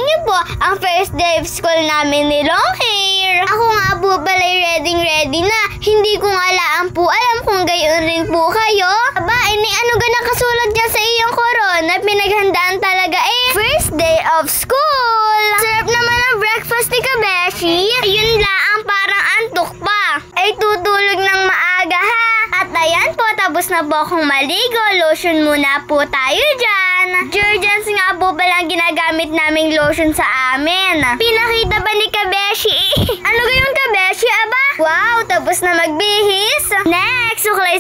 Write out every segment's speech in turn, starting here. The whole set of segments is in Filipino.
niyo po ang first day of school namin ni Longhair. Ako nga po pala'y ready na. Hindi ko nga alam kung gayon rin po kayo. Aba, ano ga nakasulat dyan sa iyong corona? Pinaghandaan talaga First day of school. Sarap naman ang breakfast ni Kabeshi. Yun lang, parang antok pa. Ay tutulog ng maaga ha. At ayan po, tapos na po akong maligo. Lotion muna po tayo dyan. Jergens nga po pala ang ginagamit naming lotion sa amin. Pinakita ba ni Kabeshi? Ano gayon Kabeshi, aba? Wow, tapos na magbihis. Next, suklay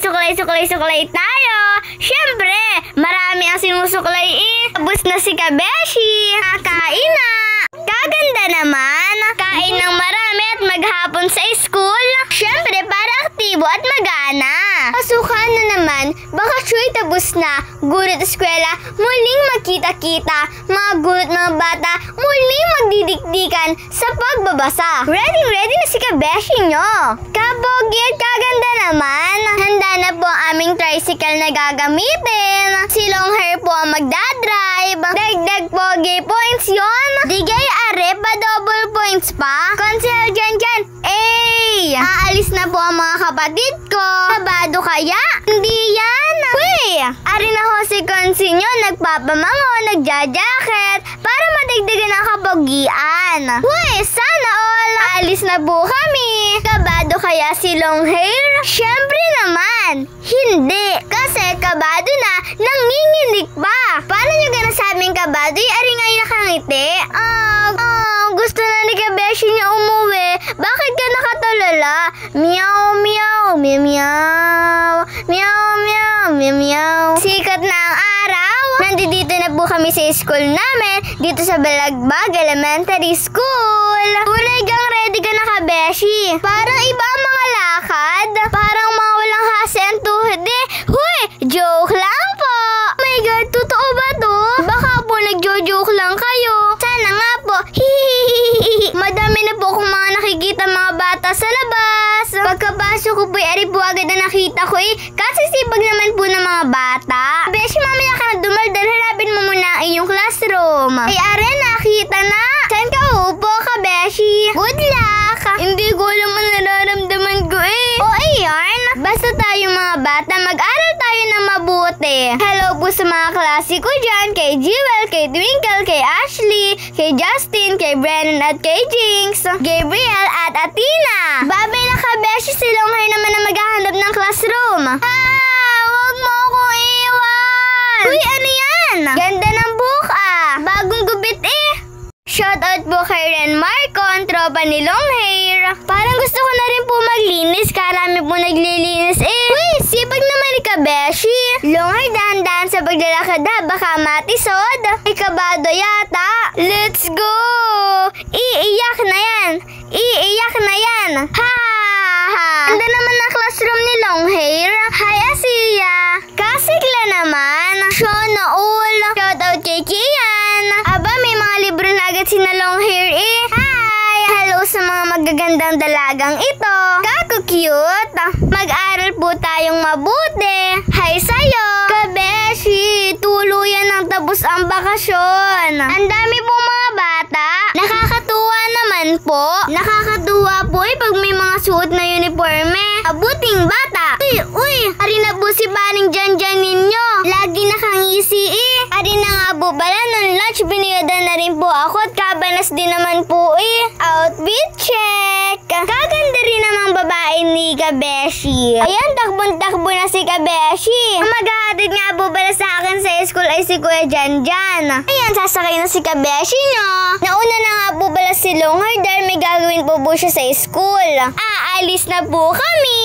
tayo. Syempre, marami ang sinusuklay Tapos na si Kabeshi. Kakain na. Kaganda naman. Kain ng marami at maghapon sa school. Syempre, para aktibo at magana. Pasukan na naman, baka Chuy tapos na. Gulat eskwela, muling magkita-kita. Mga gulat mga bata, muling magdidikdikan sa pagbabasa. Ready na si Kabeshi nyo. Kapogi at kaganda naman. Handa na po ang aming tricycle na gagamitin. Si Longhair po ang magdadrive. Dagdag pogi points yon. Digay are pa double points pa. Konsehal dyan. Aalis na po ang mga kapatid ko. Kabado kaya? Hindi yan. Uy, ari na ho si Konsi nyo. Nagpapamango, nagja-jacket para madagdagan ang kapogian. Uy, sana all. Aalis na po kami. Kabado kaya si Longhair? Syempre naman. Hindi. Kasi kabado na, nanginginig pa. Paano nyo gana sabing kabado? Ari nga yung nakangiti. Gusto na ni Kabeshi niya umuwi. Bakit ka nakatulala? Meow, meow, meow, meow. Meow, meow, meow, meow. Sikat na ang araw. Nandito na po kami sa school namin. Dito sa Balagbag Elementary School. Tunay gang ready ka na Kabeshi. Parang iba ang mga lakad. Parang mga walang hasi ang tuhod Huy, joke lang po. Oh my God, totoo ba to? Baka po nagjo-joke lang kayo. Sana nga po. Madami na po akong mga nakikita mga bata sa labas. Pagkapasok ko po, ari po agad na nakita ko kasi sipag naman po ng mga bata. Beshi, mamaya ka na dumaldal. Harapin mo muna ang iyong classroom. Ay, are, nakita na. Saan ka upo, Kabeshi? Good luck. Hindi ko alam ang nararamdaman ko O, ayan. Basta tayong mga bata, mag-aral tayo ng mabuti. Hello po sa mga klase ko dyan. Kay Jewel, kay Twinkle, kay Ashley, kay Justin, kay Brennan at kay Jinx, Gabriel at Athena. Babay na Kabeshi, si Longhair naman na maghahanap ng classroom. Huwag mo akong iwan. Uy, ano yan? Ganda ng book Bagong gubit Shoutout po kay Ren Marco, ang tropa ni Longhair. Parang gusto ko na rin po maglinis. Karami po naglilinis Uy, sipag naman ni Kabeshi. Longhair, dahan-dahan sa paglalakad baka matisod. Ay, kabado yata. Let's go! Iiyak na yan. Ha! Ganda naman ang classroom ni Longhair. Hi, Asiya. Kasigla naman. Shona all. Shoutout kay Kian. Aba, may mga libro na agad sina Longhair Hi! Hello sa mga magagandang dalagang ito. Kako-cute. Mag-aral po tayong mabuti. Hi sa'yo. Kabeshi, tuluyan ng tapos ang bakasyon. Ang dami po mga bata. Nakakatuwa naman po. Nakakatuwa po pag may mga suot na uniforme. Abuting bata. Uy, ari na po si Paring Janjan ninyo. Lagi nakangisi Ari na nga po pala, nung lunch biniyadan na rin po ako at kabanas din naman po Outfit check. Kaganda rin namang babae ni Kabeshi. Ayan, takbon-takbo na si Kabeshi. Ang maghahatid nga po pala sa akin sa school ay si Kuya Janjan. Ayan, sasakay na si Kabeshi nyo. Nauna na nga po pala si Longhair dahil may gagawin po siya sa school. Aalis na po kami.